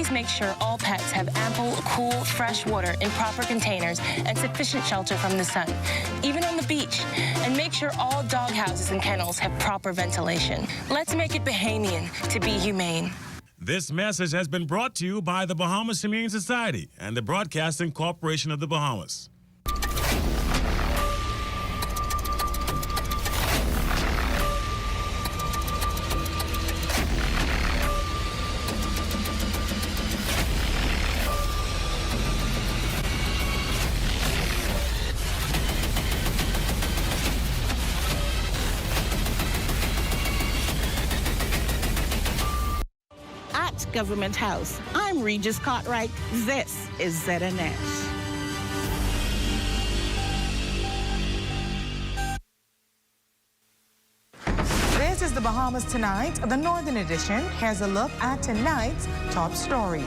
let's make sure all pets have ample, cool, fresh water in proper containers and sufficient shelter from the sun, even on the beach. And make sure all dog houses and kennels have proper ventilation. Let's make it Bahamian to be humane. This message has been brought to you by the Bahamas Humane Society and the Broadcasting Corporation of the Bahamas. Government House. I'm Regis Cartwright. This is ZNS. This is the Bahamas Tonight, the Northern Edition. Here's a look at tonight's top stories.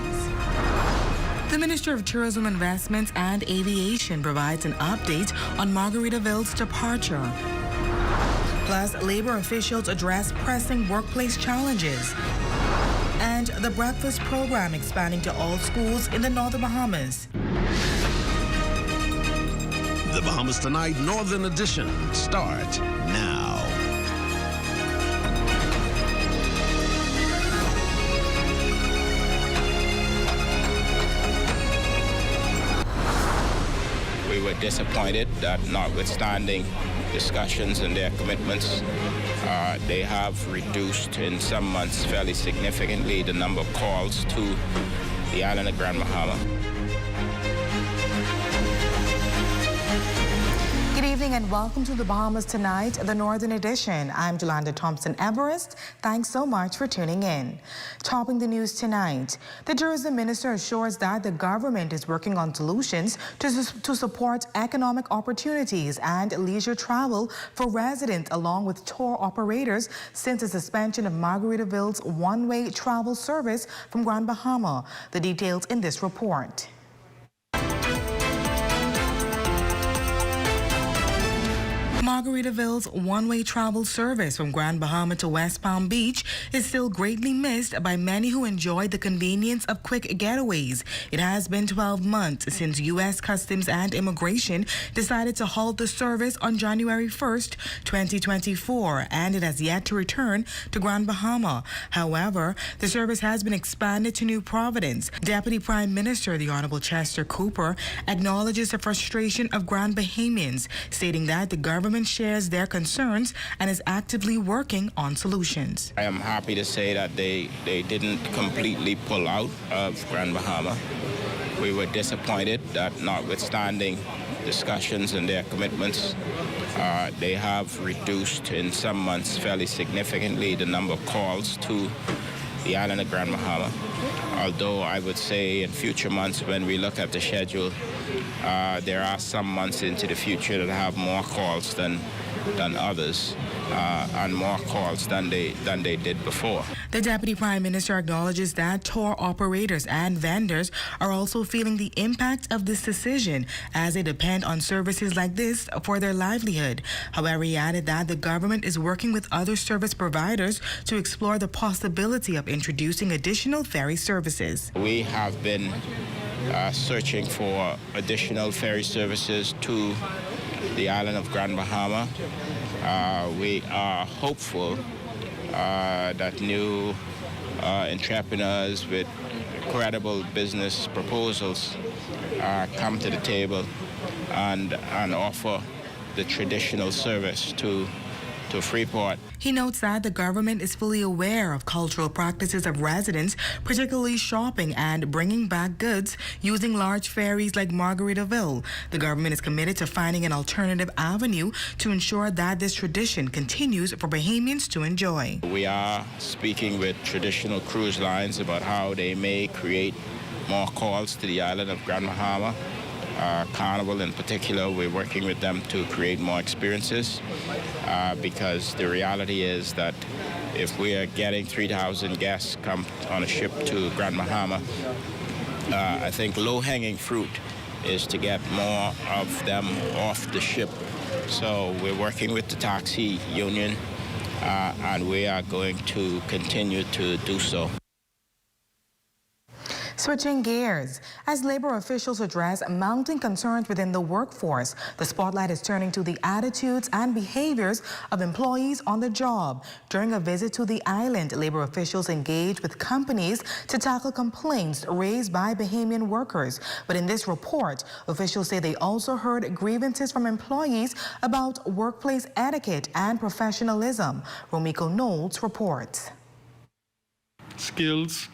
The Minister of Tourism, Investments and Aviation provides an update on Margaritaville's departure. Plus, labor officials address pressing workplace challenges. And the breakfast program expanding to all schools in the Northern Bahamas. The Bahamas Tonight Northern Edition starts now. We were disappointed that notwithstanding discussions and their commitments, they have reduced in some months fairly significantly the number of calls to the island of Grand Bahama. Good evening and welcome to the Bahamas Tonight, the Northern Edition. I'm Jolanda Thompson-Everest. Thanks so much for tuning in. Topping the news tonight, the Tourism Minister assures that the government is working on solutions to support economic opportunities and leisure travel for residents along with tour operators since the suspension of Margaritaville's one-way travel service from Grand Bahama. The details in this report. Margaritaville's one-way travel service from Grand Bahama to West Palm Beach is still greatly missed by many who enjoy the convenience of quick getaways. It has been 12 months since U.S. Customs and Immigration decided to halt the service on January 1st, 2024, and it has yet to return to Grand Bahama. However, the service has been expanded to New Providence. Deputy Prime Minister, the Honorable Chester Cooper, acknowledges the frustration of Grand Bahamians, stating that the government shares their concerns and is actively working on solutions. I am happy to say that they didn't completely pull out of Grand Bahama. We were disappointed that notwithstanding discussions and their commitments, they have reduced in some months fairly significantly the number of calls to the island of Grand Bahama. Although I would say in future months when we look at the schedule, there are some months into the future that have more calls than others, and more calls than they did before. The Deputy Prime Minister acknowledges that tour operators and vendors are also feeling the impact of this decision as they depend on services like this for their livelihood. However, he added that the government is working with other service providers to explore the possibility of introducing additional ferry services. We have been searching for additional ferry services to the island of Grand Bahama. We are hopeful that new entrepreneurs with credible business proposals come to the table and offer the traditional service to Freeport. He notes that the government is fully aware of cultural practices of residents, particularly shopping and bringing back goods using large ferries like Margaritaville. The government is committed to finding an alternative avenue to ensure that this tradition continues for Bahamians to enjoy. We are speaking with traditional cruise lines about how they may create more calls to the island of Grand Bahama. Carnival in particular, we're working with them to create more experiences because the reality is that if we are getting 3,000 guests come on a ship to Grand Bahama, I think low-hanging fruit is to get more of them off the ship. So we're working with the taxi union and we are going to continue to do so. Switching gears, as labor officials address mounting concerns within the workforce, the spotlight is turning to the attitudes and behaviors of employees on the job. During a visit to the island, labor officials engaged with companies to tackle complaints raised by Bahamian workers. But in this report, officials say they also heard grievances from employees about workplace etiquette and professionalism. Romiko Knowles reports. Skills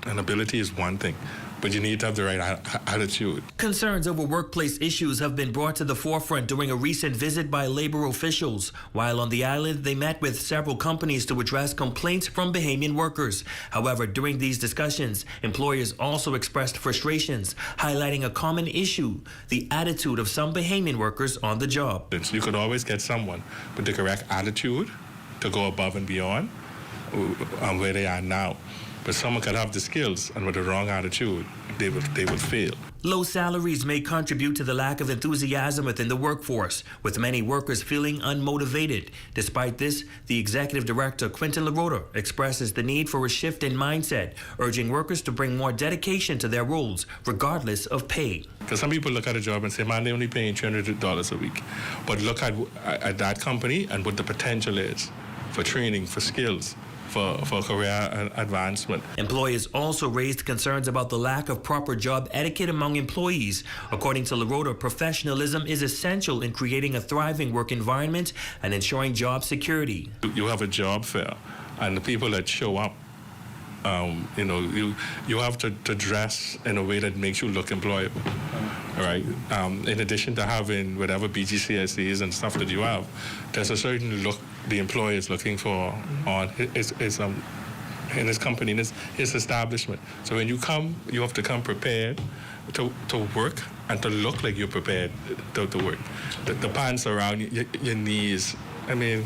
and ability is one thing, but you need to have the right attitude. Concerns over workplace issues have been brought to the forefront during a recent visit by labor officials. While on the island, they met with several companies to address complaints from Bahamian workers. However, during these discussions, employers also expressed frustrations, highlighting a common issue, the attitude of some Bahamian workers on the job. You could always get someone with the correct attitude to go above and beyond where they are now. But someone could have the skills, and with the wrong attitude, they will fail. Low salaries may contribute to the lack of enthusiasm within the workforce, with many workers feeling unmotivated. Despite this, the executive director, Quentin LaRota, expresses the need for a shift in mindset, urging workers to bring more dedication to their roles, regardless of pay. Because some people look at a job and say, man, they're only paying $300 a week. But look at that company and what the potential is for training, for skills, for career advancement. Employers also raised concerns about the lack of proper job etiquette among employees. According to LaRota, professionalism is essential in creating a thriving work environment and ensuring job security. You have a job fair, and the people that show up, you have to dress in a way that makes you look employable. Right. In addition to having whatever BGCSEs and stuff that you have, there's a certain look the employer is looking for on in his company, in his establishment. So when you come, you have to come prepared to work and to look like you're prepared to work. The pants around your knees. I mean,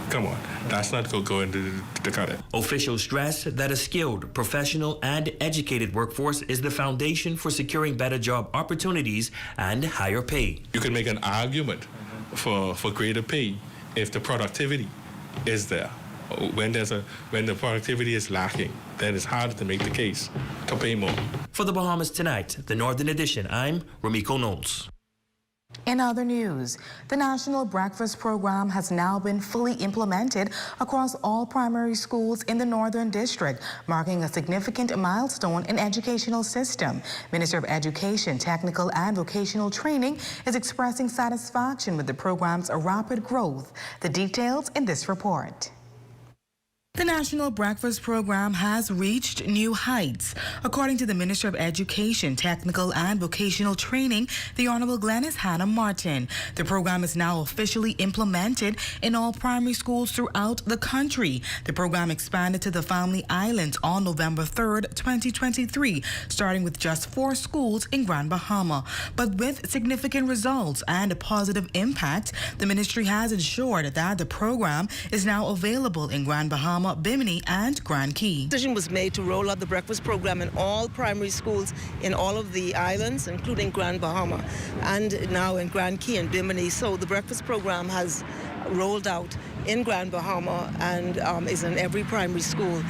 come on. That's not going to cut it. Officials stress that a skilled, professional, and educated workforce is the foundation for securing better job opportunities and higher pay. You can make an argument for greater pay if the productivity is there. When the productivity is lacking, then it's harder to make the case to pay more. For the Bahamas Tonight, the Northern Edition, I'm Romiko Knowles. In other news, the National Breakfast Program has now been fully implemented across all primary schools in the Northern District, marking a significant milestone in educational system. Minister of Education, Technical and Vocational Training is expressing satisfaction with the program's rapid growth. The details in this report. The National Breakfast Program has reached new heights. According to the Minister of Education, Technical and Vocational Training, the Honorable Glenys Hannah Martin, the program is now officially implemented in all primary schools throughout the country. The program expanded to the Family Islands on November 3rd, 2023, starting with just 4 schools in Grand Bahama. But with significant results and a positive impact, the ministry has ensured that the program is now available in Grand Bahama, Bimini, and Grand Key. The decision was made to roll out the breakfast program in all primary schools in all of the islands, including Grand Bahama, and now in Grand Key and Bimini. So the breakfast program has rolled out in Grand Bahama and is in every primary school.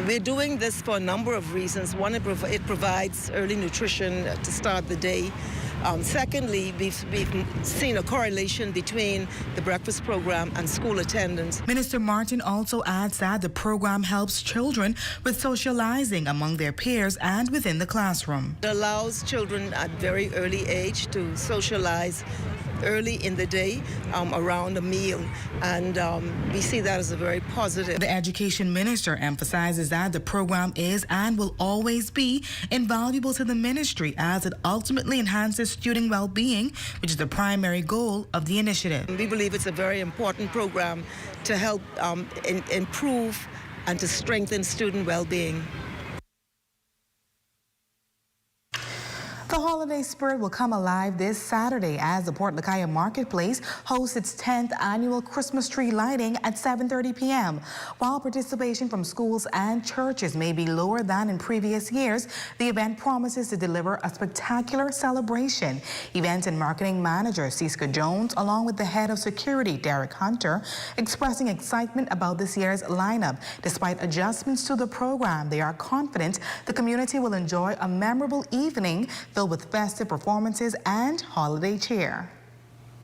We're doing this for a number of reasons. One, it provides early nutrition to start the day. Secondly, we've seen a correlation between the breakfast program and school attendance. Minister Martin also adds that the program helps children with socializing among their peers and within the classroom. It allows children at very early age to socialize early in the day around a meal, and we see that as a very positive. The Education Minister emphasizes that the program is and will always be invaluable to the ministry as it ultimately enhances student well-being, which is the primary goal of the initiative. We believe it's a very important program to help improve and to strengthen student well-being. The holiday spirit will come alive this Saturday as the Port Lakaya Marketplace hosts its 10th annual Christmas tree lighting at 7:30 p.m. While participation from schools and churches may be lower than in previous years, the event promises to deliver a spectacular celebration. Event and marketing manager Siska Jones, along with the head of security Derek Hunter, expressing excitement about this year's lineup. Despite adjustments to the program, they are confident the community will enjoy a memorable evening filled with festive performances and holiday cheer.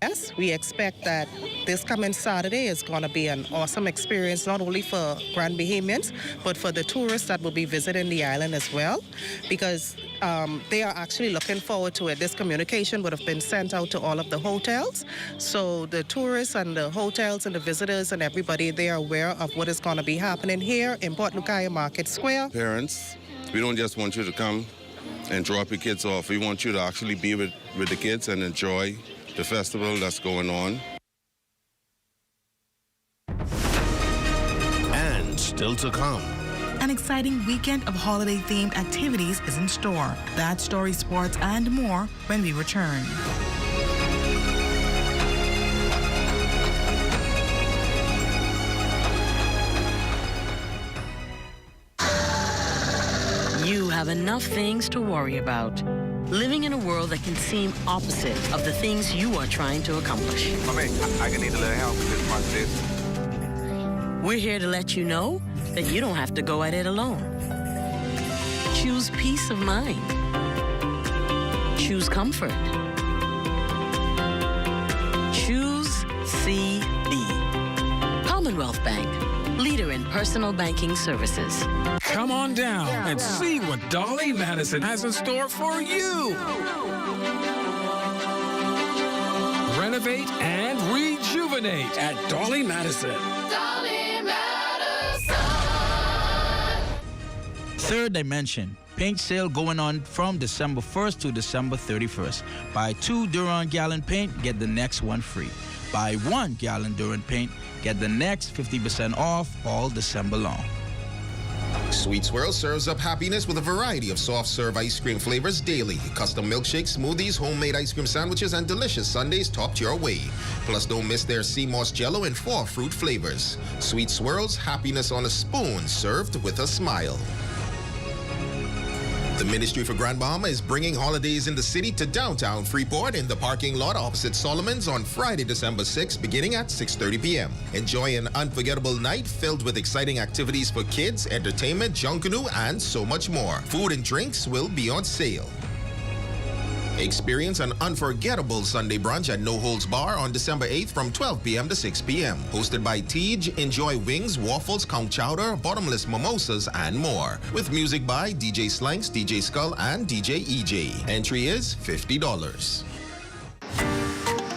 Yes, we expect that this coming Saturday is going to be an awesome experience, not only for Grand Bahamians, but for the tourists that will be visiting the island as well, because they are actually looking forward to it. This communication would have been sent out to all of the hotels, so the tourists and the hotels and the visitors and everybody, they are aware of what is going to be happening here in Port Lakaya Market Square. Parents, we don't just want you to come and drop your kids off. We want you to actually be with the kids and enjoy the festival that's going on. And still to come. An exciting weekend of holiday-themed activities is in store. That story, sports, and more when we return. You have enough things to worry about. Living in a world that can seem opposite of the things you are trying to accomplish. I can need a little help with this process. We're here to let you know that you don't have to go at it alone. Choose peace of mind. Choose comfort. Choose CB. Commonwealth Bank, leader in personal banking services. Come on down and see what Dolly Madison has in store for you. Renovate and rejuvenate at Dolly Madison. Dolly Madison. Third Dimension. Paint sale going on from December 1st to December 31st. Buy 2 Duran gallon paint, get the next one free. Buy 1 gallon Duran paint, get the next 50% off all December long. Sweet Swirl serves up happiness with a variety of soft serve ice cream flavors daily. Custom milkshakes, smoothies, homemade ice cream sandwiches, and delicious sundaes topped your way. Plus, don't miss their sea moss jello and 4 fruit flavors. Sweet Swirls, happiness on a spoon, served with a smile. The Ministry for Grand Bahama is bringing holidays in the city to downtown Freeport in the parking lot opposite Solomon's on Friday, December 6th, beginning at 6:30 p.m. Enjoy an unforgettable night filled with exciting activities for kids, entertainment, junkanoo, and so much more. Food and drinks will be on sale. Experience an unforgettable Sunday brunch at No Holds Bar on December 8th from 12 p.m. to 6 p.m. Hosted by Tej, enjoy wings, waffles, conch chowder, bottomless mimosas, and more. With music by DJ Slanks, DJ Skull, and DJ EJ. Entry is $50.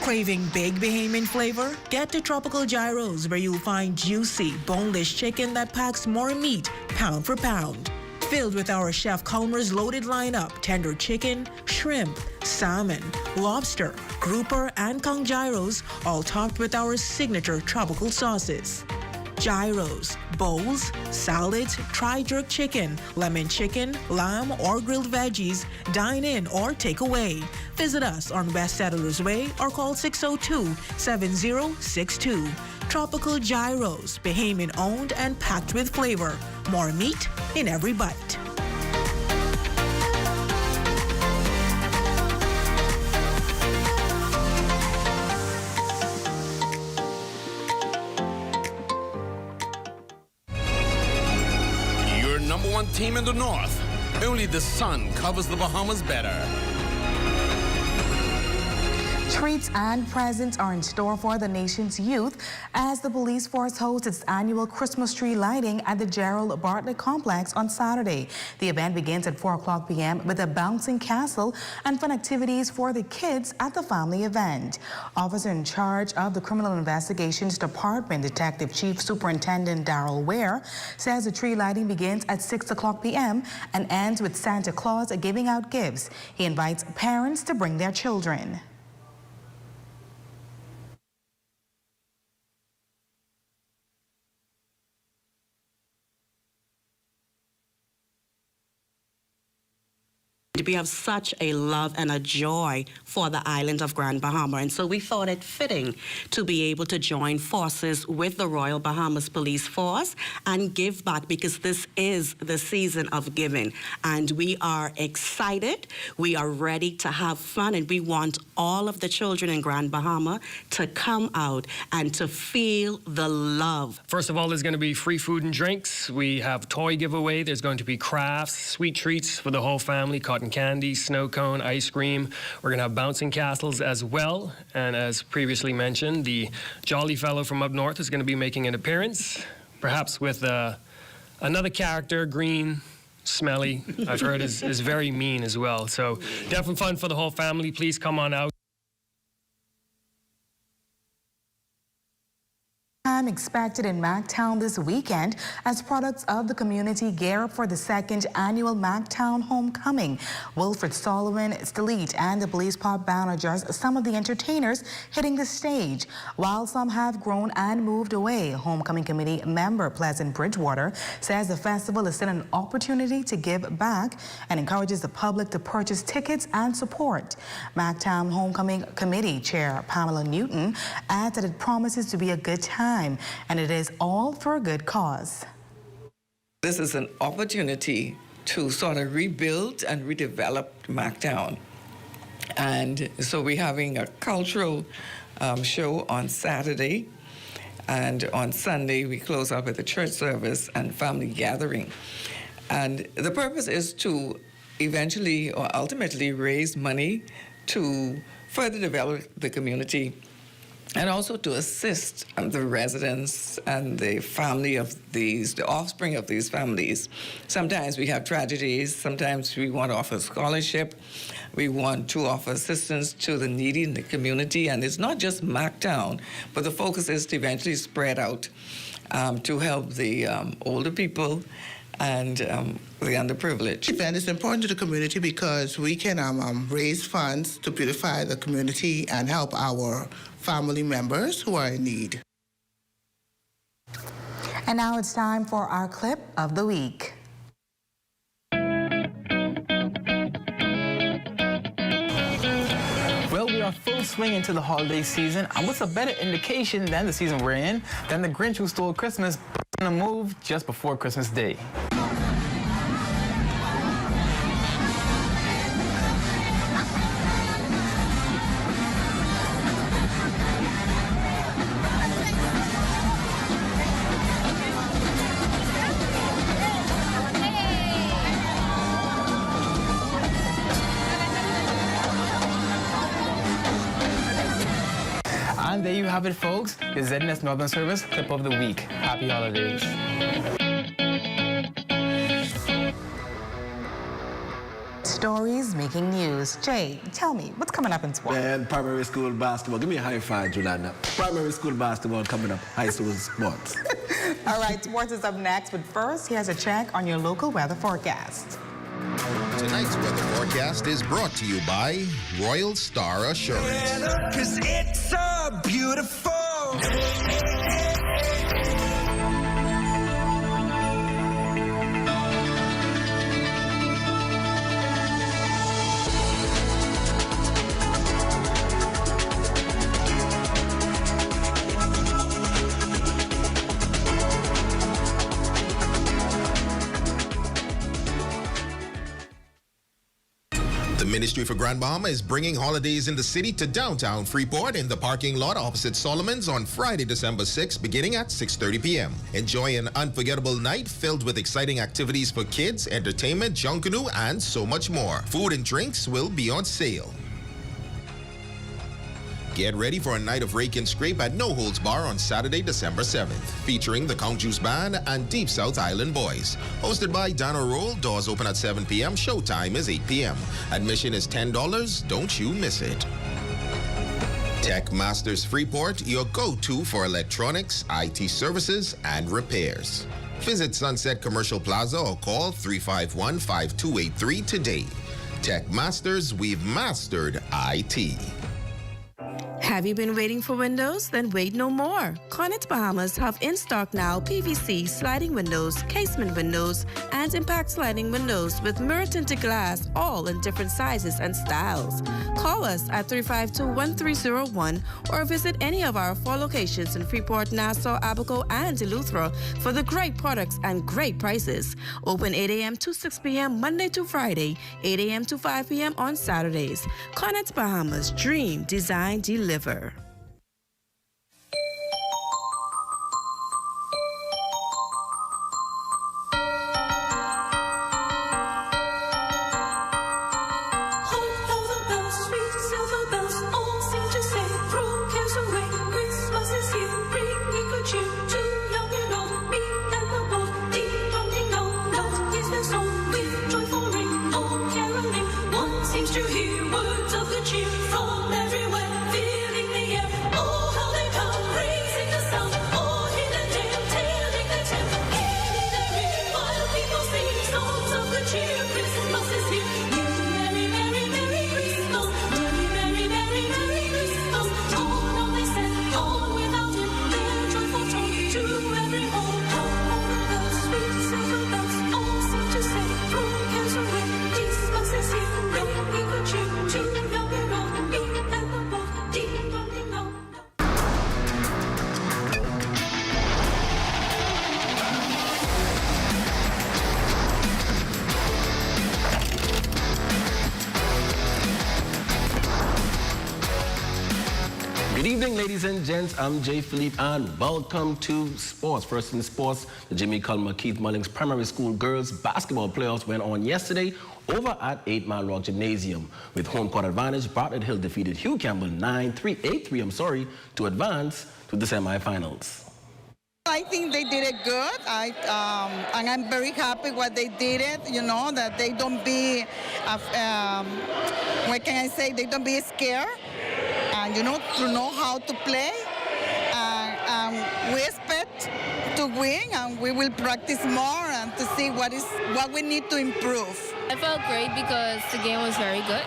Craving big Bahamian flavor? Get to Tropical Gyros, where you'll find juicy, boneless chicken that packs more meat, pound for pound. Filled with our Chef Culmer's loaded lineup, tender chicken, shrimp, salmon, lobster, grouper, and conch gyros, all topped with our signature tropical sauces. Gyros, bowls, salads, tri-jerk chicken, lemon chicken, lamb, or grilled veggies, dine in or take away. Visit us on West Settlers Way or call 602-7062. Tropical Gyros, Bahamian owned and packed with flavor. More meat in every bite. Your #1 team in the North. Only the sun covers the Bahamas better. Treats and presents are in store for the nation's youth as the police force hosts its annual Christmas tree lighting at the Gerald Bartlett Complex on Saturday. The event begins at 4 o'clock p.m. with a bouncing castle and fun activities for the kids at the family event. Officer in charge of the Criminal Investigations Department, Detective Chief Superintendent Darrell Ware, says the tree lighting begins at 6 o'clock p.m. and ends with Santa Claus giving out gifts. He invites parents to bring their children. We have such a love and a joy for the island of Grand Bahama, and so we thought it fitting to be able to join forces with the Royal Bahamas Police Force and give back, because this is the season of giving, and we are excited, we are ready to have fun, and we want all of the children in Grand Bahama to come out and to feel the love. First of all, there's going to be free food and drinks. We have toy giveaway. There's going to be crafts, sweet treats for the whole family, cotton candy, snow cone, ice cream. We're going to have bouncing castles as well. And as previously mentioned, the jolly fellow from up north is going to be making an appearance, perhaps with another character, green, smelly. I've heard is very mean as well. So definitely fun for the whole family. Please come on out. Expected in Mack Town this weekend as products of the community gear up for the second annual Mack Town Homecoming. Wilfred Solomon, Stelit, and the Police Pop Band are just some of the entertainers hitting the stage. While some have grown and moved away, Homecoming Committee member Pleasant Bridgewater says the festival is still an opportunity to give back and encourages the public to purchase tickets and support. Mack Town Homecoming Committee Chair Pamela Newton adds that it promises to be a good time, and it is all for a good cause. This is an opportunity to sort of rebuild and redevelop Mack Town. And so we're having a cultural show on Saturday, and on Sunday we close out with a church service and family gathering. And the purpose is to eventually or ultimately raise money to further develop the community, and also to assist the residents and the family of the offspring of these families. Sometimes we have tragedies, sometimes we want to offer scholarship, we want to offer assistance to the needy in the community, and it's not just Mack Town, but the focus is to eventually spread out to help the older people and the underprivileged. And it's important to the community because we can raise funds to beautify the community and help our family members who are in need. And now it's time for our clip of the week. Well, we are full swing into the holiday season, and what's a better indication than the season we're in than the Grinch who stole Christmas on a move just before Christmas Day. And there you have it, folks, the ZNS Northern Service Clip of the Week. Happy holidays. Stories making news. Jay, tell me, what's coming up in sports? Man, primary school basketball. Give me a high five, Julanda. Primary school basketball coming up. High school sports. All right, sports is up next, but first, here's a check on your local weather forecast. Tonight's weather forecast is brought to you by Royal Star Assurance. 'Cause it's so beautiful. The Ministry for Grand Bahama is bringing holidays in the city to downtown Freeport in the parking lot opposite Solomon's on Friday, December 6th, beginning at 6:30 p.m. Enjoy an unforgettable night filled with exciting activities for kids, entertainment, junkanoo, and so much more. Food and drinks will be on sale. Get ready for a night of rake and scrape at No Holds Bar on Saturday, December 7th, featuring the Count Juice Band and Deep South Island Boys. Hosted by Donna Roll, doors open at 7 p.m., showtime is 8 p.m. Admission is $10, don't you miss it. Tech Masters Freeport, your go-to for electronics, IT services, and repairs. Visit Sunset Commercial Plaza or call 351-5283 today. Tech Masters, we've mastered IT. Have you been waiting for windows? Then wait no more. Cornets Bahamas have in stock now PVC sliding windows, casement windows, and impact sliding windows with mirror tinted glass, all in different sizes and styles. Call us at 352-1301 or visit any of our 4 locations in Freeport, Nassau, Abaco, and Eleuthera for the great products and great prices. Open 8 a.m. to 6 p.m. Monday to Friday, 8 a.m. to 5 p.m. on Saturdays. Cornets Bahamas, dream, design, deliver. Good evening, ladies and gents. I'm Jay Philippe, and welcome to Sports. First in sports, the Jimmy Culmer Keith Mullings Primary School girls basketball playoffs went on yesterday over at 8 Mile Rock Gymnasium. With home court advantage, Bartlett Hill defeated Hugh Campbell 8-3 to advance to the semifinals. I think they did it good. And I'm very happy what they did it, you know, that they don't be, what can I say, they don't be scared. And, you know, to know how to play. We expect to win, and we will practice more and to see what we need to improve. I felt great because the game was very good.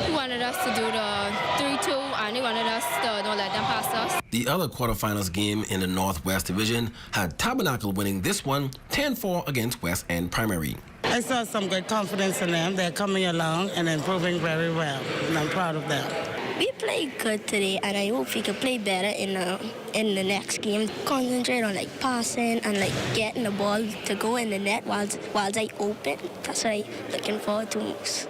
He wanted us to do the 3-2, and he wanted us to don't let them pass us. The other quarterfinals game in the Northwest Division had Tabernacle winning this one 10-4 against West End Primary. I saw some good confidence in them. They're coming along and improving very well, and I'm proud of them. We played good today, and I hope we can play better in the next game. Concentrate on like passing and like getting the ball to go in the net while I open. That's what I'm looking forward to most.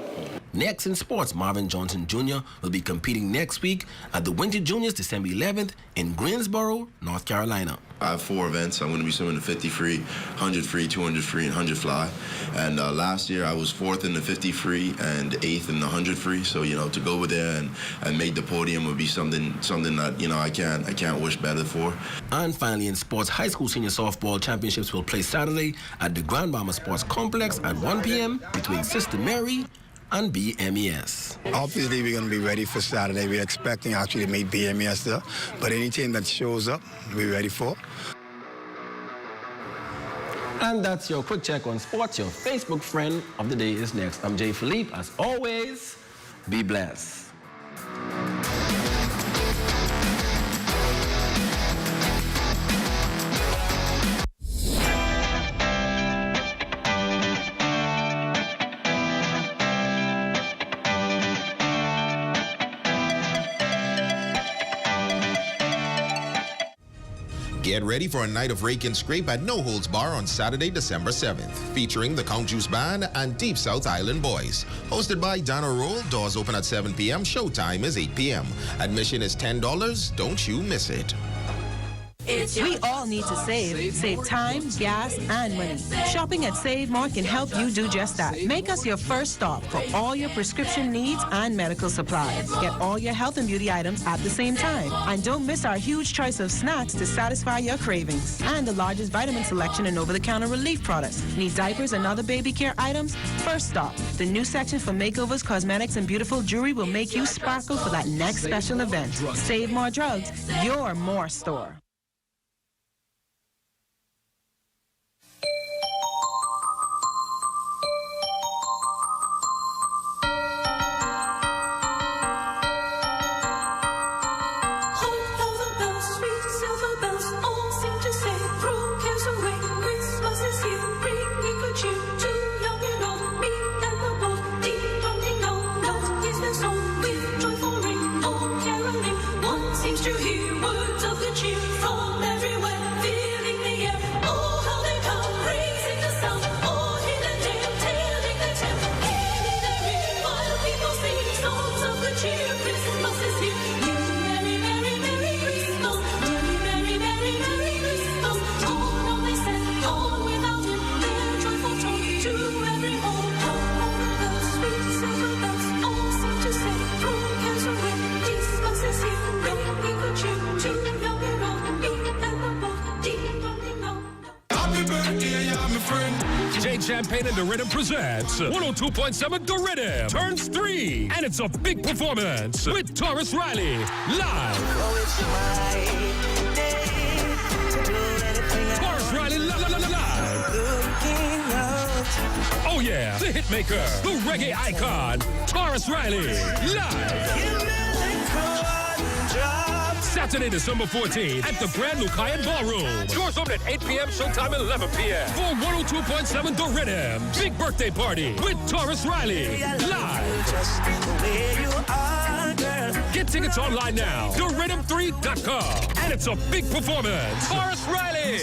Next in sports, Marvin Johnson Jr. will be competing next week at the Winter Juniors December 11th in Greensboro, North Carolina. I have 4 events. I'm going to be swimming the 50 free, 100 free, 200 free, and 100 fly. And last year I was 4th in the 50 free and 8th in the 100 free. So, you know, to go over there and make the podium would be something that, you know, I can't wish better for. And finally in sports, high school senior softball championships will play Saturday at the Grand Bahama Sports Complex at 1 p.m. between Sister Mary and BMES. Obviously, we're going to be ready for Saturday. We're expecting actually to meet BMES there, but any team that shows up, we're ready for. And that's your quick check on sports. Your Facebook friend of the day is next. I'm Jay Philippe. As always, be blessed. Get ready for a night of rake and scrape at No Holds Bar on Saturday, December 7th, featuring the Count Juice Band and Deep South Island Boys. Hosted by Donna Roll, doors open at 7 p.m., showtime is 8 p.m. Admission is $10. Don't you miss it. We all need to save. Save time, gas, and money. Shopping at Save More can help you do just that. Make us your first stop for all your prescription needs and medical supplies. Get all your health and beauty items at the same time. And don't miss our huge choice of snacks to satisfy your cravings. And the largest vitamin selection and over-the-counter relief products. Need diapers and other baby care items? First stop. The new section for makeovers, cosmetics, and beautiful jewelry will make you sparkle for that next special event. Save More Drugs, your more store. Jane Champagne and the Rhythm presents 102.7 The Rhythm turns 3, and it's a big performance with Taurus Riley live. Taurus Riley live. Oh yeah, the hitmaker, the reggae icon, Taurus Riley live. Saturday, December 14th at the Grand Lucayan Ballroom. Doors open at 8 p.m., showtime at 11 p.m. For 102.7 The Rhythm. Big birthday party with Taurus Riley. Live. Get tickets online now. TheRhythm3.com. And it's a big performance. Taurus Riley.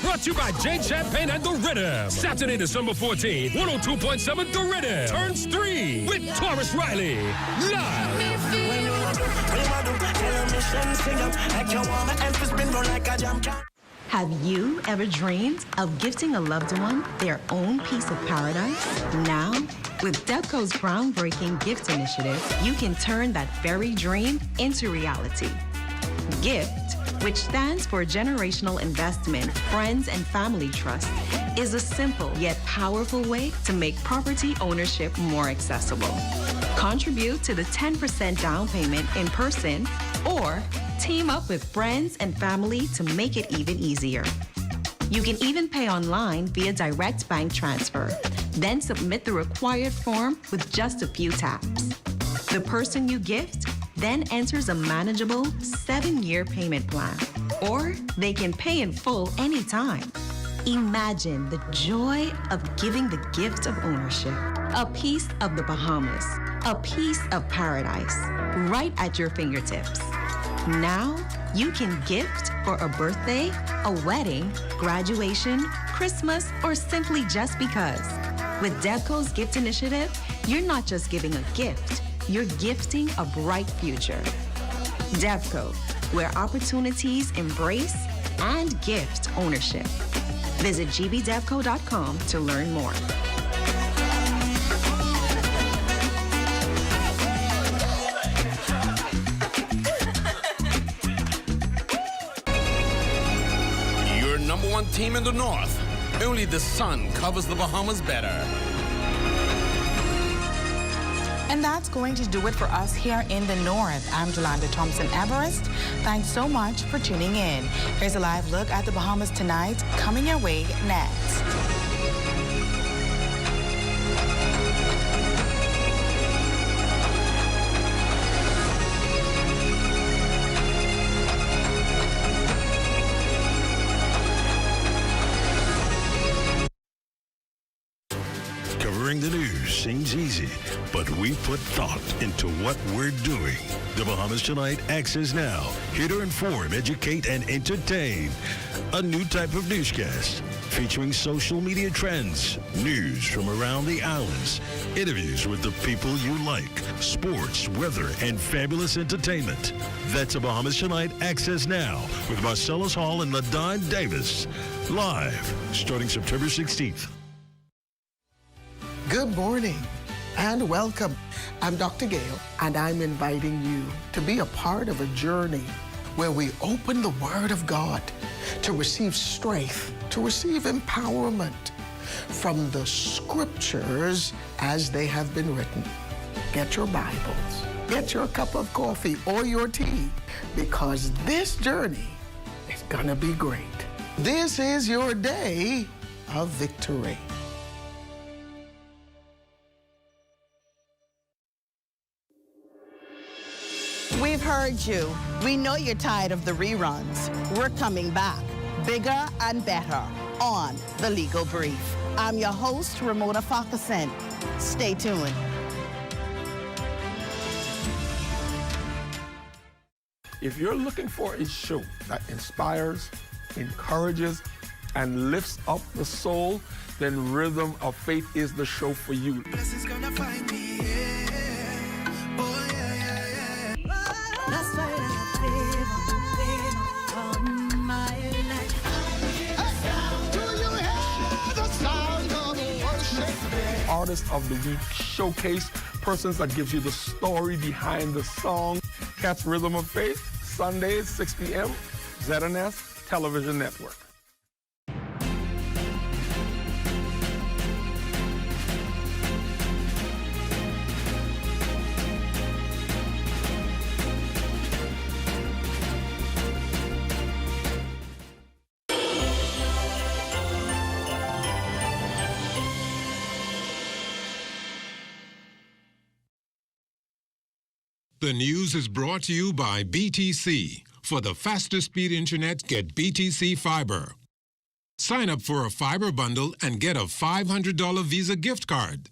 Brought to you by Jane Champagne and The Rhythm. Saturday, December 14th, 102.7 The Rhythm. Turns 3 with Taurus Riley. Live. Have you ever dreamed of gifting a loved one their own piece of paradise? Now, with Debco's groundbreaking gift initiative, you can turn that very dream into reality. GIFT, which stands for Generational Investment, Friends and Family Trust, is a simple yet powerful way to make property ownership more accessible. Contribute to the 10% down payment in person or team up with friends and family to make it even easier. You can even pay online via direct bank transfer, then submit the required form with just a few taps. The person you gift then enters a manageable 7-year payment plan, or they can pay in full anytime. Imagine the joy of giving the gift of ownership, a piece of the Bahamas, a piece of paradise, right at your fingertips. Now, you can gift for a birthday, a wedding, graduation, Christmas, or simply just because. With Debco's gift initiative, you're not just giving a gift, you're gifting a bright future. Debco, where opportunities embrace and gift ownership. Visit gbdevco.com to learn more. Your number one team in the North. Only the sun covers the Bahamas better. And that's going to do it for us here in the North. I'm Jolanda Thompson-Everest. Thanks so much for tuning in. Here's a live look at the Bahamas tonight, coming your way next. Covering the news seems easy, but we put thought into what we're doing. The Bahamas Tonight Access Now, here to inform, educate, and entertain. A new type of newscast featuring social media trends, news from around the islands, interviews with the people you like, sports, weather, and fabulous entertainment. That's a Bahamas Tonight Access Now with Marcellus Hall and LaDon Davis. Live, starting September 16th. Good morning and welcome. I'm Dr. Gale, and I'm inviting you to be a part of a journey where we open the Word of God to receive strength, to receive empowerment from the Scriptures as they have been written. Get your Bibles, get your cup of coffee or your tea, because this journey is gonna be great. This is your day of victory. We've heard you. We know you're tired of the reruns. We're coming back, bigger and better, on The Legal Brief. I'm your host, Ramona Farquharson. Stay tuned. If you're looking for a show that inspires, encourages, and lifts up the soul, then Rhythm of Faith is the show for you. Artist of the Week showcase, persons that gives you the story behind the song. Catch Rhythm of Faith, Sundays, 6 p.m., ZNS Television Network. The news is brought to you by BTC. For the fastest speed internet, get BTC Fiber. Sign up for a fiber bundle and get a $500 Visa gift card.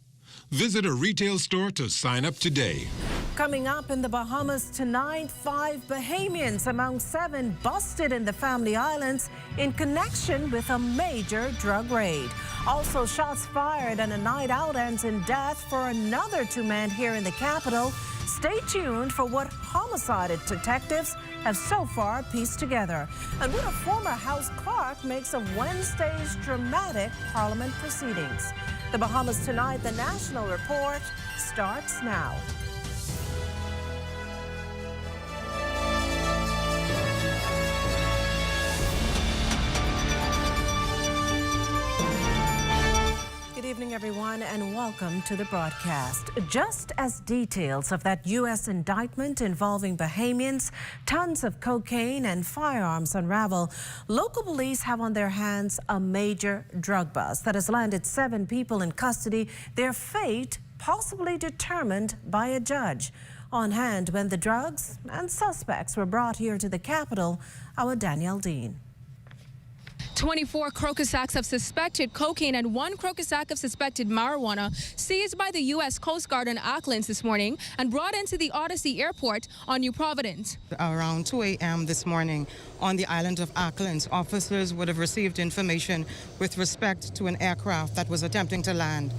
Visit a retail store to sign up today. Coming up in the Bahamas tonight, 5 Bahamians among 7 busted in the Family Islands in connection with a major drug raid. Also, shots fired and a night out ends in death for another 2 men here in the capital. Stay tuned for what homicide detectives have so far pieced together. And what a former House clerk makes of Wednesday's dramatic Parliament proceedings. The Bahamas tonight, the National Report starts now. Good evening, everyone, and welcome to the broadcast. Just as details of that U.S. indictment involving Bahamians, tons of cocaine and firearms unravel, local police have on their hands a major drug bust that has landed 7 people in custody, their fate possibly determined by a judge. On hand when the drugs and suspects were brought here to the capital, our Danielle Dean. 24 crocus sacks of suspected cocaine and 1 crocus sack of suspected marijuana seized by the U.S. Coast Guard in Auckland this morning and brought into the Odyssey Airport on New Providence. Around 2 a.m. this morning on the island of Auckland, officers would have received information with respect to an aircraft that was attempting to land.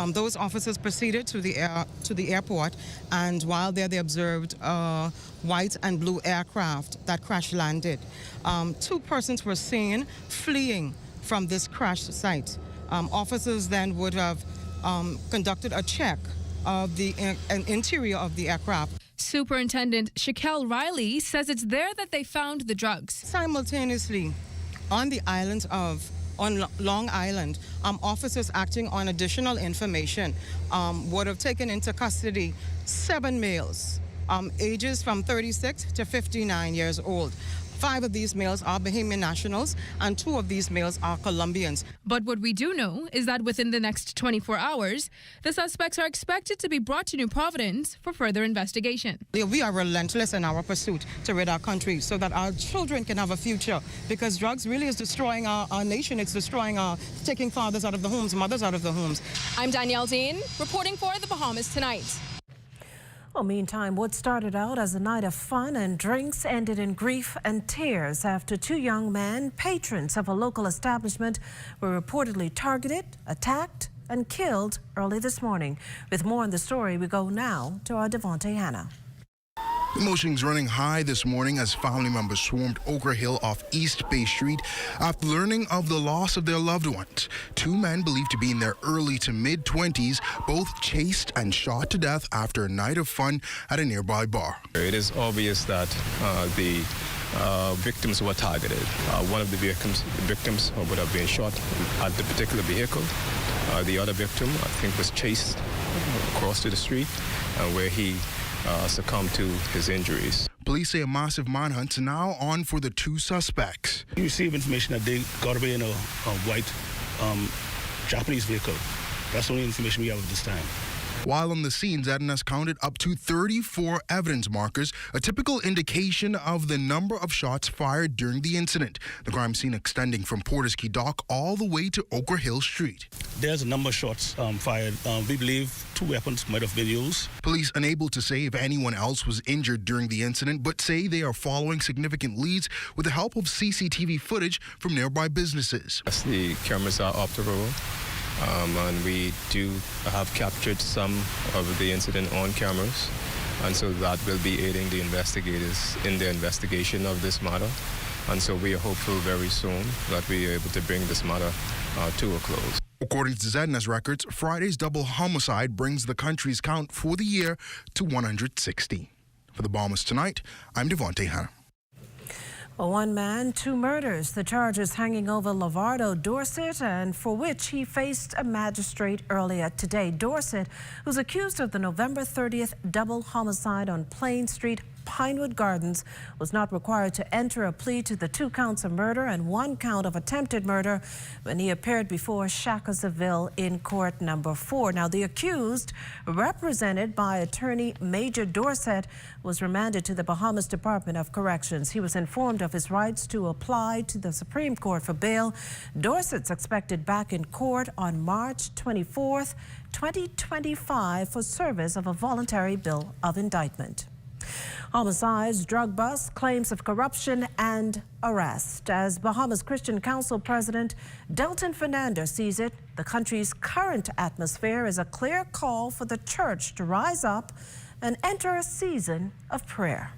Those officers proceeded to the airport, and while there they observed a white and blue aircraft that crash landed. 2 persons were seen fleeing from this crash site. Officers then would have conducted a check of the interior of the aircraft. Superintendent Shaquille Riley says it's there that they found the drugs. Simultaneously, on the island of Long Island, officers acting on additional information would have taken into custody 7 males, ages from 36 to 59 years old. 5 of these males are Bahamian nationals and 2 of these males are Colombians. But what we do know is that within the next 24 hours, the suspects are expected to be brought to New Providence for further investigation. We are relentless in our pursuit to rid our country so that our children can have a future, because drugs really is destroying our nation. It's destroying taking fathers out of the homes, mothers out of the homes. I'm Danielle Dean, reporting for the Bahamas tonight. Well, meantime, what started out as a night of fun and drinks ended in grief and tears after 2 young men, patrons of a local establishment, were reportedly targeted, attacked, and killed early this morning. With more on the story, we go now to our Devontae Hannah. Emotions running high this morning as family members swarmed Ochre Hill off East Bay Street after learning of the loss of their loved ones. 2 men believed to be in their early to mid-20s, both chased and shot to death after a night of fun at a nearby bar. It is obvious that the victims were targeted. One of the victims would have been shot at the particular vehicle. The other victim, I think, was chased across to the street where he succumbed to his injuries. Police say a massive manhunt's now on for the 2 suspects. We received information that they got away in a white Japanese vehicle. That's the only information we have at this time. While on the scene, ZNS counted up to 34 evidence markers, a typical indication of the number of shots fired during the incident. The crime scene extending from Porter's Key Dock all the way to Ochre Hill Street. There's a number of shots fired. We believe 2 weapons might have been used. Police unable to say if anyone else was injured during the incident, but say they are following significant leads with the help of CCTV footage from nearby businesses. As the cameras are operable, and we do have captured some of the incident on cameras, and so that will be aiding the investigators in their investigation of this matter. And so we are hopeful very soon that we are able to bring this matter to a close. According to ZNS records, Friday's double homicide brings the country's count for the year to 160. For the Bahamas tonight, I'm Devontae Hannah. 1 man, 2 murders. The charges hanging over Lavardo Dorset, and for which he faced a magistrate earlier today. Dorset was accused of the November 30th double homicide on Plain Street, Pinewood Gardens was not required to enter a plea to the 2 counts of murder and 1 count of attempted murder when he appeared before Shackersville in court number 4. Now, the accused, represented by attorney Major Dorset, was remanded to the Bahamas Department of Corrections. He was informed of his rights to apply to the Supreme Court for bail. Dorset's expected back in court on March 24th, 2025 for service of a voluntary bill of indictment. Homicides, drug bust, claims of corruption and arrest. As Bahamas Christian Council President Delton Fernandez sees it, the country's current atmosphere is a clear call for the church to rise up and enter a season of prayer.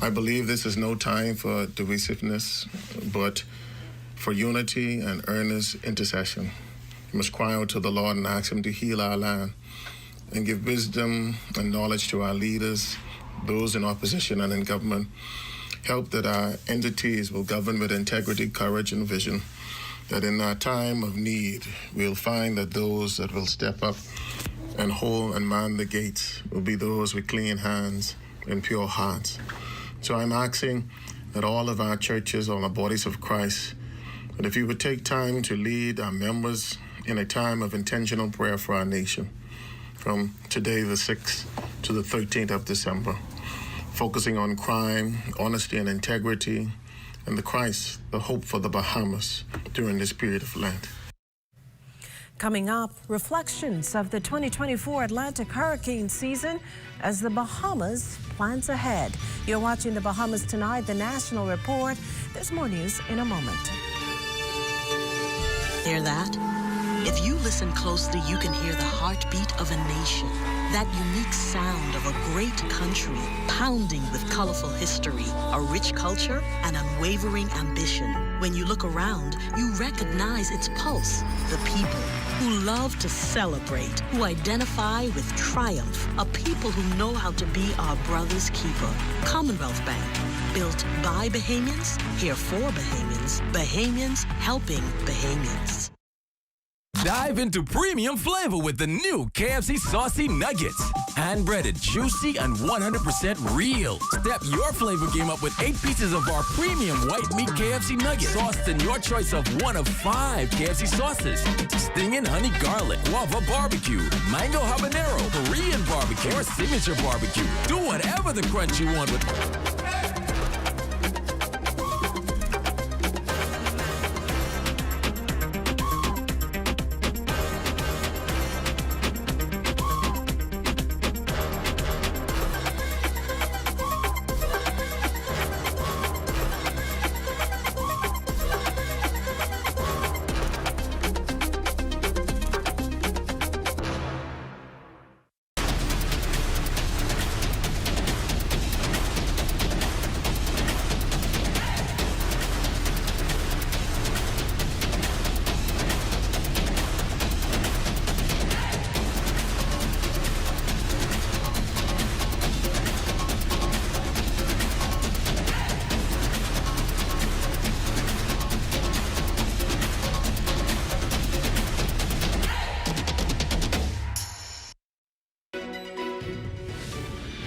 I believe this is no time for divisiveness, but for unity and earnest intercession. We must cry out to the Lord and ask Him to heal our land and give wisdom and knowledge to our leaders, those in opposition and in government. Help that our entities will govern with integrity, courage, and vision, that in our time of need, we'll find that those that will step up and hold and man the gates will be those with clean hands and pure hearts. So I'm asking that all of our churches, all the bodies of Christ, that if you would take time to lead our members in a time of intentional prayer for our nation, from today the 6th to the 13th of December, focusing on crime, honesty, and integrity, and the Christ, the hope for the Bahamas during this period of Lent. Coming up, reflections of the 2024 Atlantic hurricane season as the Bahamas plans ahead. You're watching the Bahamas Tonight, the National Report. There's more news in a moment. Hear that? If you listen closely, you can hear the heartbeat of a nation. That unique sound of a great country pounding with colorful history, a rich culture, and unwavering ambition. When you look around, you recognize its pulse, the people who love to celebrate, who identify with triumph, a people who know how to be our brother's keeper. Commonwealth Bank, built by Bahamians, here for Bahamians, Bahamians helping Bahamians. Dive into premium flavor with the new KFC Saucy Nuggets. Hand-breaded, juicy, and 100% real. Step your flavor game up with 8 pieces of our premium white meat KFC Nuggets. Sauced in your choice of one of 5 KFC sauces. Stinging honey garlic, guava barbecue, mango habanero, Korean barbecue, or signature barbecue. Do whatever the crunch you want with...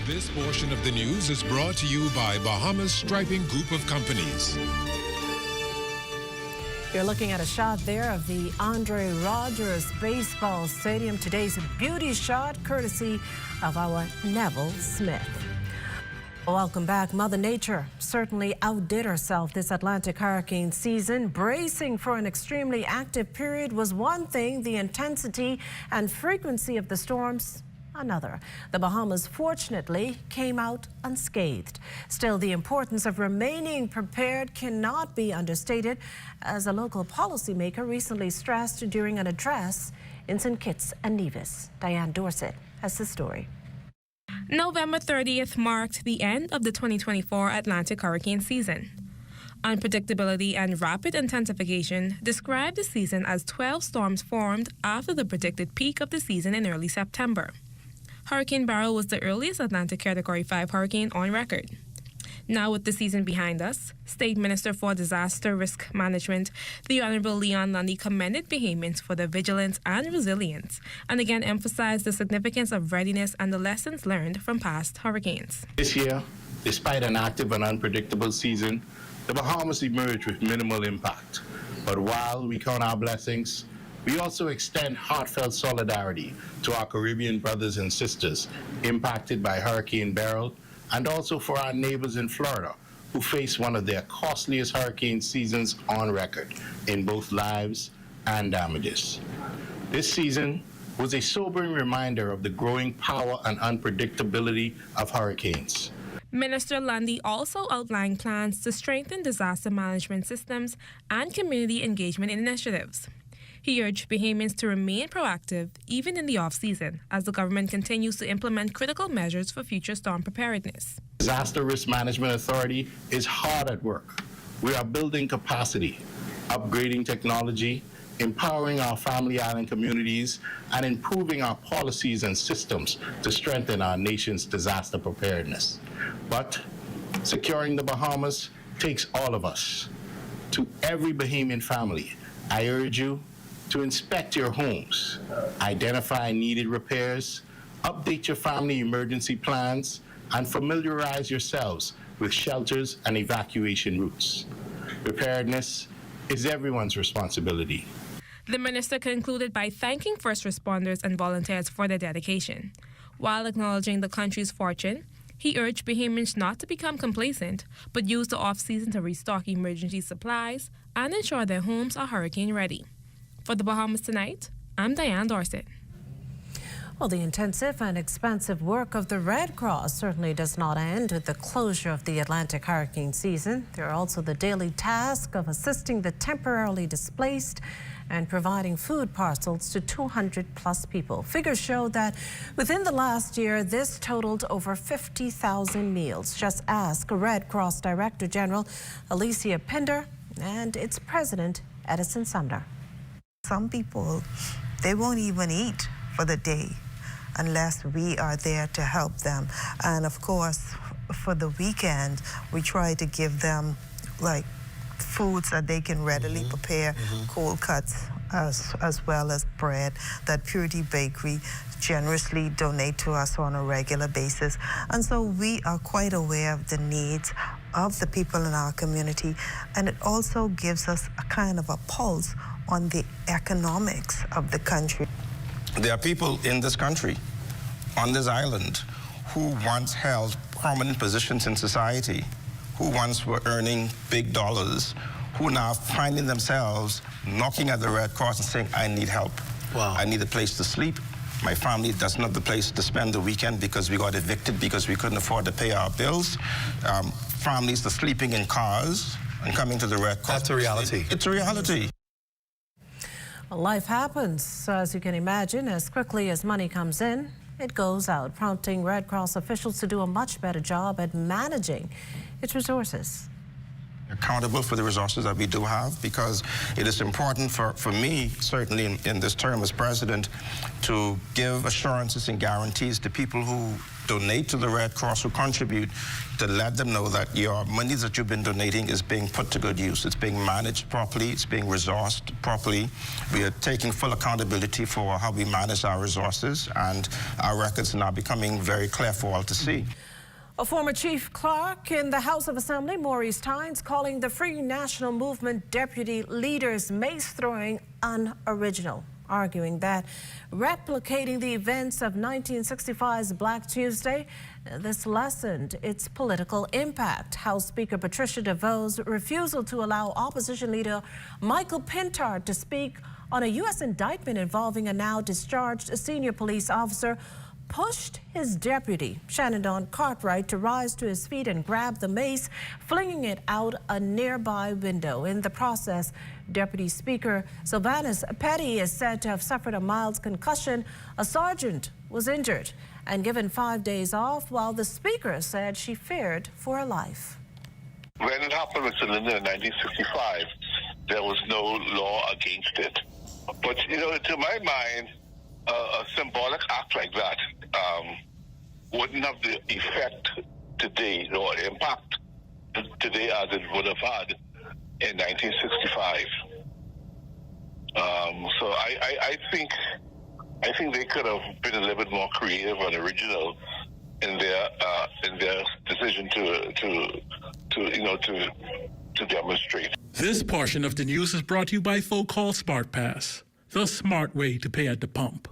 This portion of the news is brought to you by Bahamas Striping Group of Companies. You're looking at a shot there of the Andre Rogers Baseball Stadium. Today's beauty shot, courtesy of our Neville Smith. Welcome back. Mother Nature certainly outdid herself this Atlantic hurricane season. Bracing for an extremely active period was one thing, the intensity and frequency of the storms another. The Bahamas fortunately came out unscathed. Still, the importance of remaining prepared cannot be understated, as a local policymaker recently stressed during an address in St. Kitts and Nevis. Diane Dorset has the story. November 30th marked the end of the 2024 Atlantic hurricane season. Unpredictability and rapid intensification described the season as 12 storms formed after the predicted peak of the season in early September. Hurricane Beryl was the earliest Atlantic Category 5 hurricane on record. Now, with the season behind us, State Minister for Disaster Risk Management, the Honorable Leon Lundy, commended Bahamians for their vigilance and resilience, and again emphasized the significance of readiness and the lessons learned from past hurricanes. This year, despite an active and unpredictable season, the Bahamas emerged with minimal impact. But while we count our blessings, we also extend heartfelt solidarity to our Caribbean brothers and sisters impacted by Hurricane Beryl, and also for our neighbors in Florida who face one of their costliest hurricane seasons on record in both lives and damages. This season was a sobering reminder of the growing power and unpredictability of hurricanes. Minister Lundy also outlined plans to strengthen disaster management systems and community engagement initiatives. He urged Bahamians to remain proactive even in the off-season as the government continues to implement critical measures for future storm preparedness. Disaster Risk Management Authority is hard at work. We are building capacity, upgrading technology, empowering our family island communities, and improving our policies and systems to strengthen our nation's disaster preparedness. But securing the Bahamas takes all of us. To every Bahamian family, I urge you to inspect your homes, identify needed repairs, update your family emergency plans, and familiarize yourselves with shelters and evacuation routes. Preparedness is everyone's responsibility. The minister concluded by thanking first responders and volunteers for their dedication. While acknowledging the country's fortune, he urged Bahamians not to become complacent, but use the off-season to restock emergency supplies and ensure their homes are hurricane ready. For the Bahamas Tonight, I'm Diane Dorset. Well, the intensive and expensive work of the Red Cross certainly does not end with the closure of the Atlantic hurricane season. There are also the daily task of assisting the temporarily displaced and providing food parcels to 200-plus people. Figures show that within the last year, this totaled over 50,000 meals. Just ask Red Cross Director General Alicia Pinder and its president, Edison Sumner. Some people, they won't even eat for the day unless we are there to help them. And of course, for the weekend, we try to give them like foods that they can readily prepare, cold cuts as well as bread that Purity Bakery generously donate to us on a regular basis. And so we are quite aware of the needs of the people in our community, and it also gives us a kind of a pulse on the economics of the country. There are people in this country, on this island, who once held prominent positions in society, who once were earning big dollars, who now finding themselves knocking at the Red Cross and saying, I need help. Wow. I need a place to sleep. My family doesn't have the place to spend the weekend because we got evicted because we couldn't afford to pay our bills. Families are sleeping in cars and coming to the Red Cross. That's a reality. It's a reality. Well, life happens, as you can imagine. As quickly as money comes in, it goes out, prompting Red Cross officials to do a much better job at managing its resources. Accountable for the resources that we do have, because it is important for me, certainly in this term as president, to give assurances and guarantees to people who donate to the Red Cross, who contribute, to let them know that your money that you've been donating is being put to good use. It's being managed properly. It's being resourced properly. We are taking full accountability for how we manage our resources, and our records are now becoming very clear for all to see. A former chief clerk in the House of Assembly, Maurice Tynes, calling the Free National Movement deputy leader's mace-throwing unoriginal, arguing that replicating the events of 1965's Black Tuesday, this lessened its political impact. House Speaker Patricia DeVos' refusal to allow opposition leader Michael Pintard to speak on a U.S. indictment involving a now discharged senior police officer pushed his deputy, Shannon Cartwright, to rise to his feet and grab the mace, flinging it out a nearby window. In the process, Deputy Speaker Sylvanus Petty is said to have suffered a mild concussion. A sergeant was injured and given 5 days off, while the Speaker said she feared for her life. When it happened, Mr. Linda, in 1965, there was no law against it. But, you know, to my mind, a symbolic act like that wouldn't have the effect today or impact today as it would have had in 1965. So I think they could have been a little bit more creative and original in their decision to demonstrate. This portion of the news is brought to you by folk called Smart Pass, the smart way to pay at the pump.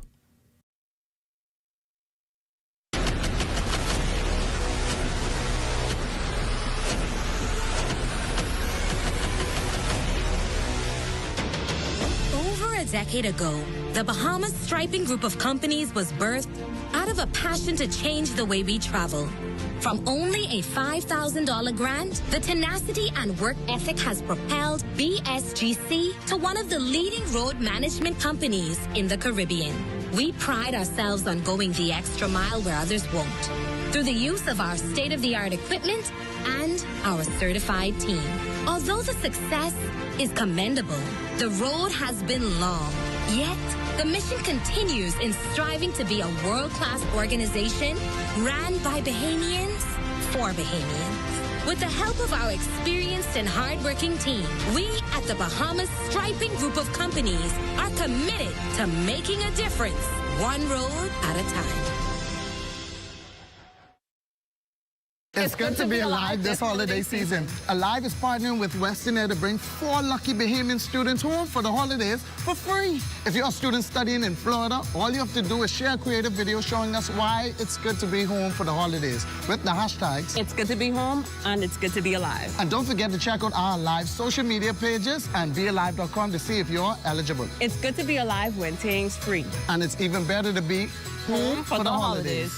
Over a decade ago, the Bahamas Striping Group of companies was birthed out of a passion to change the way we travel. From only a $5,000 grant, the tenacity and work ethic has propelled BSGC to one of the leading road management companies in the Caribbean. We pride ourselves on going the extra mile where others won't, through the use of our state-of-the-art equipment and our certified team. Although the success is commendable, the road has been long. Yet, the mission continues in striving to be a world-class organization ran by Bahamians for Bahamians. With the help of our experienced and hardworking team, we at the Bahamas Striping Group of companies are committed to making a difference, one road at a time. It's good to be alive this holiday season. Alive is partnering with Western Air to bring 4 lucky Bahamian students home for the holidays for free. If you're a student studying in Florida, all you have to do is share a creative video showing us why it's good to be home for the holidays with the hashtags. It's good to be home and it's good to be alive. And don't forget to check out our live social media pages and bealive.com to see if you're eligible. It's good to be alive when things free. And it's even better to be home for the holidays.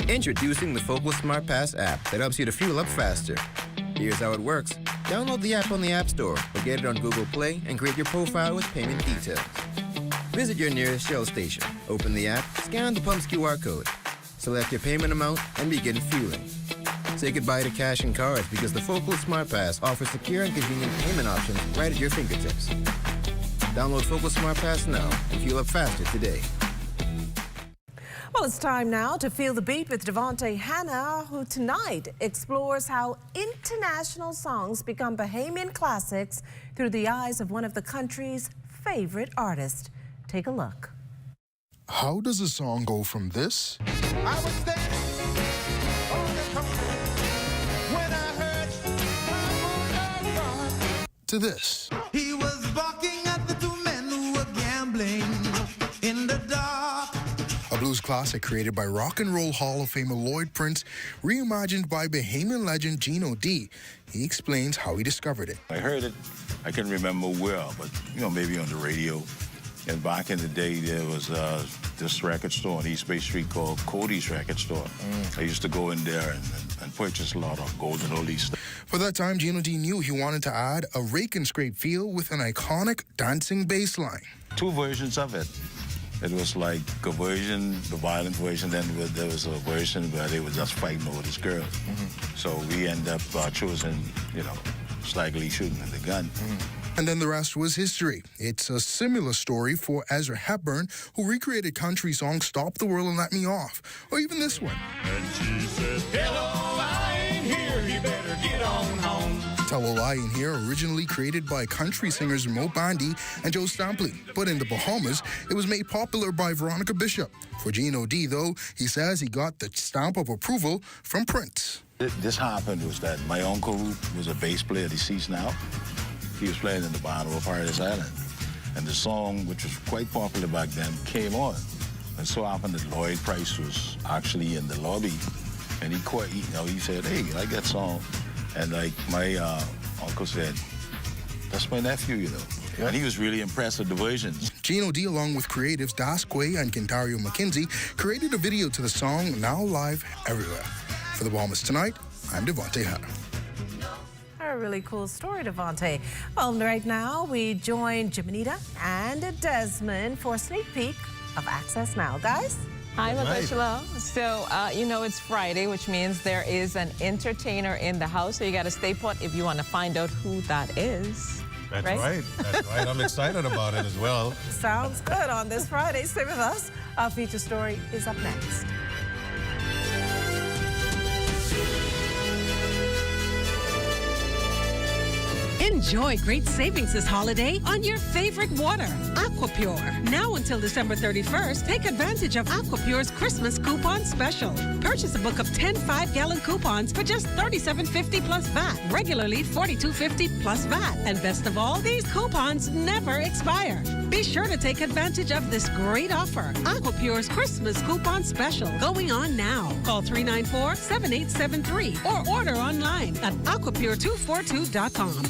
Introducing the Focal Smart Pass app that helps you to fuel up faster. Here's how it works. Download the app on the App Store or get it on Google Play and create your profile with payment details. Visit your nearest Shell station. Open the app, scan the pump's QR code. Select your payment amount and begin fueling. Say goodbye to cash and cards because the Focal Smart Pass offers secure and convenient payment options right at your fingertips. Download Focal Smart Pass now and fuel up faster today. Well, it's time now to Feel the Beat with Devontae Hanna, who tonight explores how international songs become Bahamian classics through the eyes of one of the country's favorite artists. Take a look. How does a song go from this I was there on the corner when I heard to this? he was barking at the 2 men who were gambling in the dark. A blues classic created by Rock and Roll Hall of Famer Lloyd Prince, reimagined by Bahamian legend Gino D. He explains how he discovered it. I heard it, I can remember well, but maybe on the radio. And back in the day, there was this record store on East Bay Street called Cody's Record Store. I used to go in there and purchase a lot of golden oldies stuff. For that time, Gino D knew he wanted to add a rake and scrape feel with an iconic dancing bass line. 2 versions of it. It was like a version, the violent version, then there was a version where they were just fighting over this girl. So we end up choosing, slightly shooting at the gun. And then the rest was history. It's a similar story for Ezra Hepburn, who recreated country songs Stop the World and Let Me Off, or even this one. And she said, hello, I ain't here, you better get on home. Tell a Lie in Here, originally created by country singers Mo Bandy and Joe Stampley, but in the Bahamas, it was made popular by Veronica Bishop. For Gino D, though, he says he got the stamp of approval from Prince. This happened was that my uncle was a bass player, deceased now. He was playing in the Bahamas of Paradise Island. And the song, which was quite popular back then, came on. And so happened that Lloyd Price was actually in the lobby. And he said, hey, I like that song. And like my uncle said, that's my nephew, And he was really impressed with the versions. Gino D, along with creatives Das Quay and Kentario McKinsey, created a video to the song, now live everywhere. For the Bahamas Tonight, I'm Devontae Hanna. A really cool story, Devontae. Well, right now we join Jiminita and Desmond for a sneak peek of Access Now. Guys? Hi, Makushla. So, you know, it's Friday, which means there is an entertainer in the house. So you got to stay put if you want to find out who that is. That's right. That's right. I'm excited about it as well. Sounds good on this Friday. Stay with us. Our feature story is up next. Enjoy great savings this holiday on your favorite water, Aquapure. Now until December 31st, take advantage of Aquapure's Christmas coupon special. Purchase a book of 10 5-gallon coupons for just $37.50 plus VAT, regularly $42.50 plus VAT. And best of all, these coupons never expire. Be sure to take advantage of this great offer. Aquapure's Christmas coupon special going on now. Call 394-7873 or order online at aquapure242.com.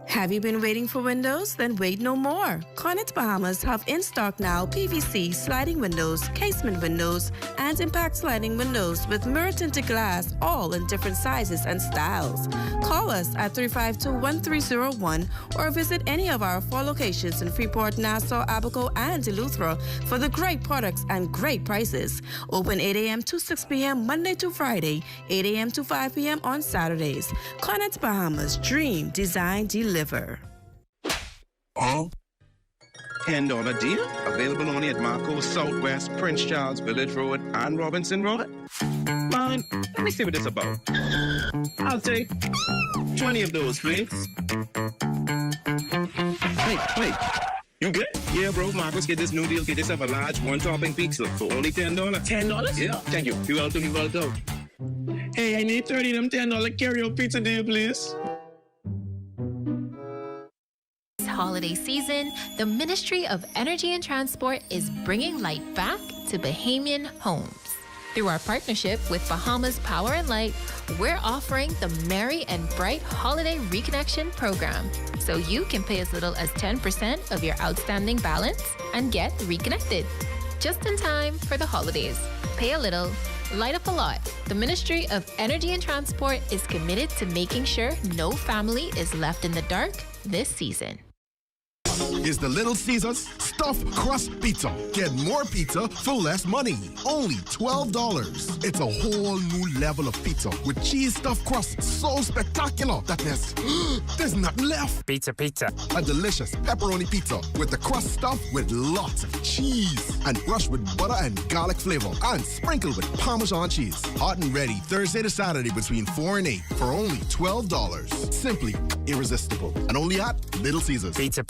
Have you been waiting for windows? Then wait no more. Cornets Bahamas have in stock now PVC sliding windows, casement windows, and impact sliding windows with mirror tinted glass, all in different sizes and styles. Call us at 352-1301 or visit any of our 4 locations in Freeport, Nassau, Abaco, and Eleuthera for the great products and great prices. Open 8 a.m. to 6 p.m. Monday to Friday, 8 a.m. to 5 p.m. on Saturdays. Cornets Bahamas, dream, design, deliver. $10 deal. Available only at Marco Southwest, Prince Charles, Village Road, and Robinson Road. Fine. Let me see what this is about. I'll take 20 of those, please. Wait. You good? Yeah, bro. Marcos, get this new deal. Get yourself a large one-topping pizza for only $10. $10? Yeah. Thank you. You're welcome. Hey, I need 30 of them $10 carry-out pizza deal, please. Holiday season, the Ministry of Energy and Transport is bringing light back to Bahamian homes. Through our partnership with Bahamas Power and Light, we're offering the Merry and Bright Holiday Reconnection Program, so you can pay as little as 10% of your outstanding balance and get reconnected. Just in time for the holidays. Pay a little, light up a lot. The Ministry of Energy and Transport is committed to making sure no family is left in the dark this season. Is the Little Caesars Stuffed Crust Pizza. Get more pizza for less money. Only $12. It's a whole new level of pizza with cheese stuffed crust so spectacular that there's nothing left. Pizza. A delicious pepperoni pizza with the crust stuffed with lots of cheese and brushed with butter and garlic flavor and sprinkled with Parmesan cheese. Hot and ready Thursday to Saturday between 4 and 8 for only $12. Simply irresistible. And only at Little Caesars. Pizza.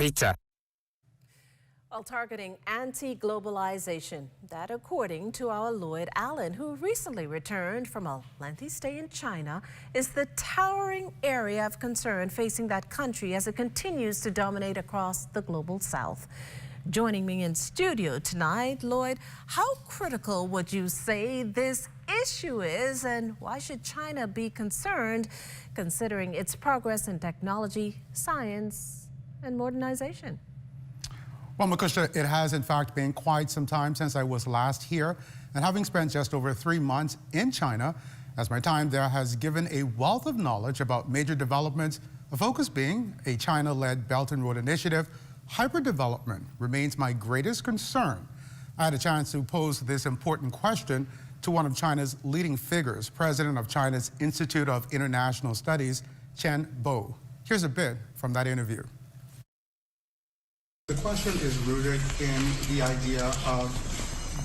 While targeting anti-globalization, that according to our Lloyd Allen, who recently returned from a lengthy stay in China, is the towering area of concern facing that country as it continues to dominate across the global south. Joining me in studio tonight, Lloyd, how critical would you say this issue is, and why should China be concerned considering its progress in technology, science, and modernization? Well, Makusha, it has in fact been quite some time since I was last here, and having spent just over 3 months in China, as my time there has given a wealth of knowledge about major developments, a focus being a China-led Belt and Road Initiative. Hyperdevelopment remains my greatest concern. I had a chance to pose this important question to one of China's leading figures, President of China's Institute of International Studies, Chen Bo. Here's a bit from that interview. The question is rooted in the idea of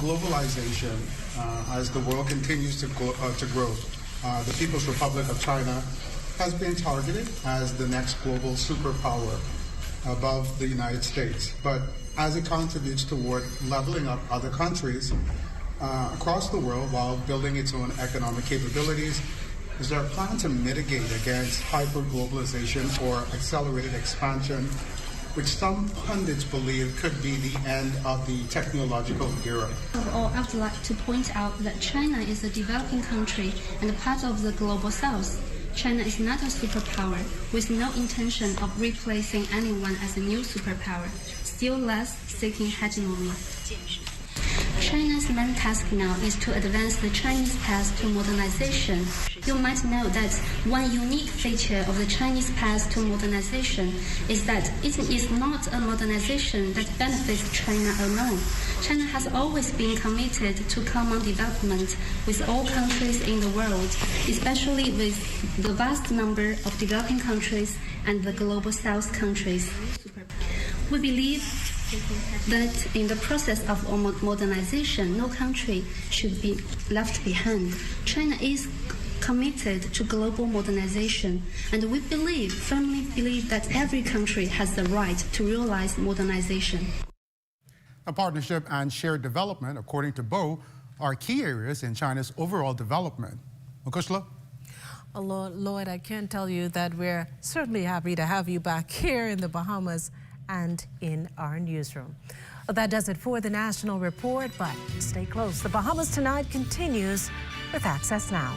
globalization as the world continues to grow. The People's Republic of China has been targeted as the next global superpower above the United States. But as it contributes toward leveling up other countries across the world while building its own economic capabilities, is there a plan to mitigate against hyper-globalization or accelerated expansion, which some pundits believe could be the end of the technological era? Overall, I would like to point out that China is a developing country and part of the global south. China is not a superpower with no intention of replacing anyone as a new superpower, still less seeking hegemony. China's main task now is to advance the Chinese path to modernization. You might know that one unique feature of the Chinese path to modernization is that it is not a modernization that benefits China alone. China has always been committed to common development with all countries in the world, especially with the vast number of developing countries and the global south countries. We believe that in the process of modernization, no country should be left behind. China is committed to global modernization, and we firmly believe that every country has the right to realize modernization. A partnership and shared development, according to Bo, are key areas in China's overall development. Makushla? Lloyd, I can tell you that we're certainly happy to have you back here in the Bahamas and in our newsroom. Well, that does it for the National Report, but stay close. The Bahamas Tonight continues with Access Now.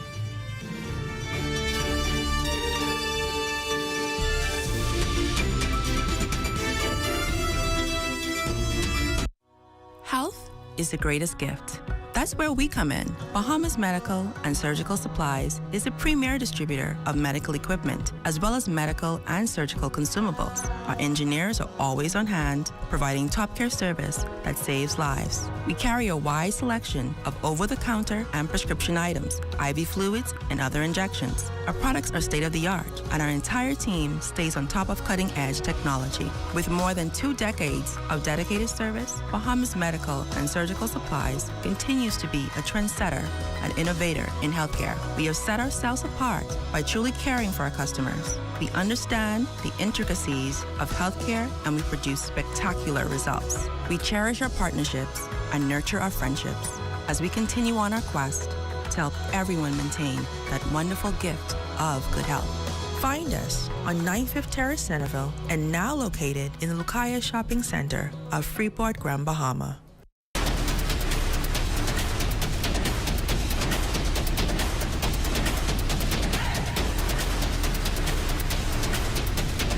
Health is the greatest gift. That's where we come in. Bahamas Medical and Surgical Supplies is a premier distributor of medical equipment, as well as medical and surgical consumables. Our engineers are always on hand, providing top care service that saves lives. We carry a wide selection of over-the-counter and prescription items, IV fluids, and other injections. Our products are state-of-the-art, and our entire team stays on top of cutting-edge technology. With more than 2 decades of dedicated service, Bahamas Medical and Surgical Supplies continues to be a trendsetter and innovator in healthcare. We have set ourselves apart by truly caring for our customers. We understand the intricacies of healthcare, and we produce spectacular results. We cherish our partnerships and nurture our friendships as we continue on our quest to help everyone maintain that wonderful gift of good health. Find us on 95th Terrace, Centerville, and now located in the Lucaya Shopping Center of Freeport, Grand Bahama.